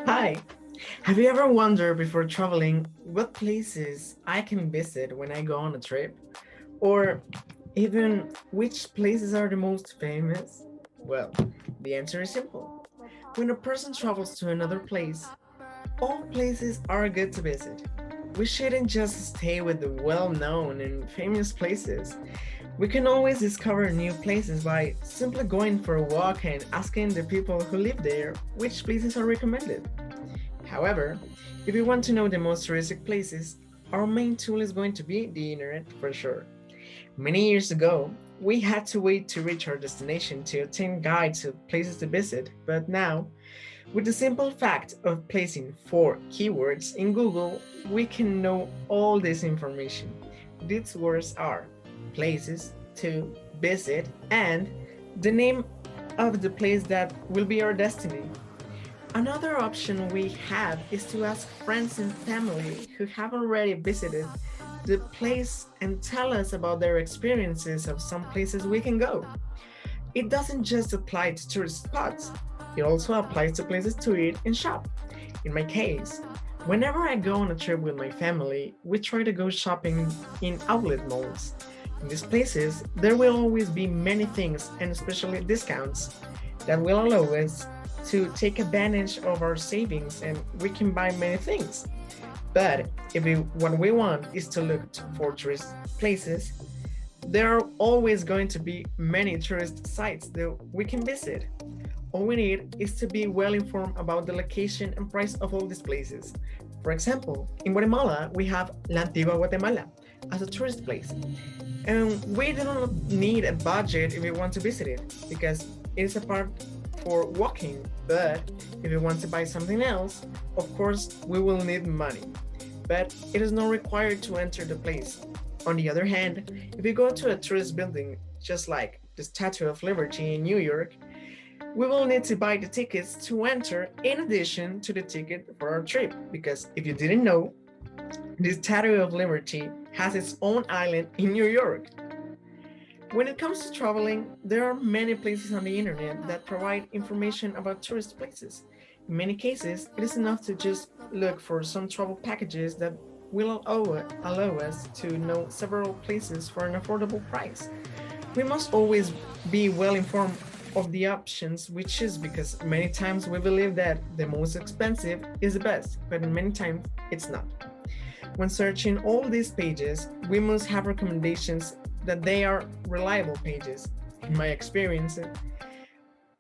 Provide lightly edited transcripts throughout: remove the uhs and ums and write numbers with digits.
Hi, have you ever wondered before traveling what places I can visit when I go on a trip? Or even which places are the most famous? Well, the answer is simple. When a person travels to another place, all places are good to visit. We shouldn't just stay with the well known and famous places. We can always discover new places by simply going for a walk and asking the people who live there which places are recommended. However, if you want to know the most touristic places, our main tool is going to be the internet for sure. Many years ago, we had to wait to reach our destination to obtain guides of places to visit, but now, with the simple fact of placing 4 keywords in Google, we can know all this information. These words are places to visit and the name of the place that will be our destiny. Another option we have is to ask friends and family who have already visited the place and tell us about their experiences of some places we can go. It doesn't just apply to tourist spots, it also applies to places to eat and shop. In my case, whenever I go on a trip with my family, we try to go shopping in outlet malls. In these places, there will always be many things and especially discounts that will allow us to take advantage of our savings and we can buy many things. But what we want is to look for tourist places, there are always going to be many tourist sites that we can visit. All we need is to be well informed about the location and price of all these places. For example, in Guatemala, we have La Antigua Guatemala as a tourist place. And we do not need a budget if we want to visit it because it is a part for walking. But if we want to buy something else, of course, we will need money. But it is not required to enter the place. On the other hand, if we go to a tourist building, just like the Statue of Liberty in New York, we will need to buy the tickets to enter in addition to the ticket for our trip. Because if you didn't know, the Statue of Liberty has its own island in New York. When it comes to traveling, there are many places on the internet that provide information about tourist places. In many cases, it is enough to just look for some travel packages that will allow us to know several places for an affordable price. We must always be well informed of the options we choose because many times we believe that the most expensive is the best, but many times it's not. When searching all these pages, we must have recommendations that they are reliable pages. In my experience,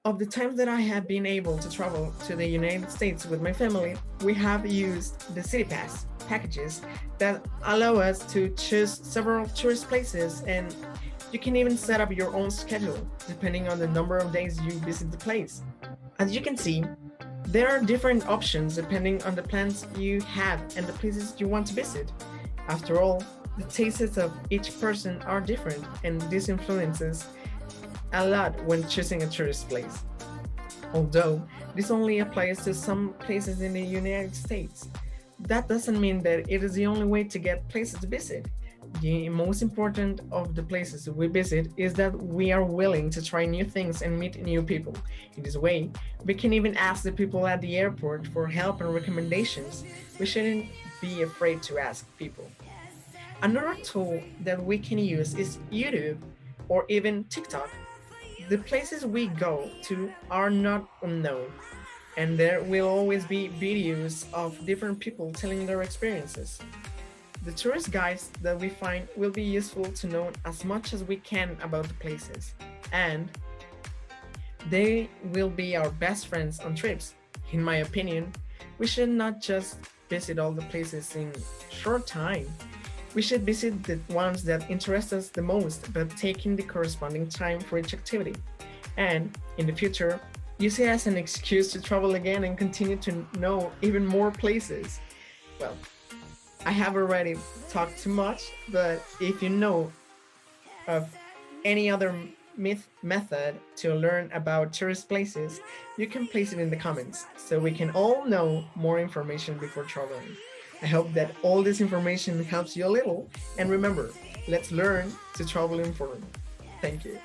of the times that I have been able to travel to the United States with my family, we have used the City Pass packages that allow us to choose several tourist places and you can even set up your own schedule depending on the number of days you visit the place. As you can see, there are different options depending on the plans you have and the places you want to visit. After all, the tastes of each person are different and this influences a lot when choosing a tourist place. Although this only applies to some places in the United States, that doesn't mean that it is the only way to get places to visit. The most important of the places we visit is that we are willing to try new things and meet new people. In this way, we can even ask the people at the airport for help and recommendations. We shouldn't be afraid to ask people. Another tool that we can use is YouTube or even TikTok. The places we go to are not unknown, and there will always be videos of different people telling their experiences. The tourist guides that we find will be useful to know as much as we can about the places, and they will be our best friends on trips. In my opinion, we should not just visit all the places in short time. We should visit the ones that interest us the most, but taking the corresponding time for each activity. And in the future, use it as an excuse to travel again and continue to know even more places. Well, I have already talked too much, but if you know of any other method to learn about tourist places, you can place it in the comments so we can all know more information before traveling. I hope that all this information helps you a little. And remember, let's learn to travel informed. Thank you.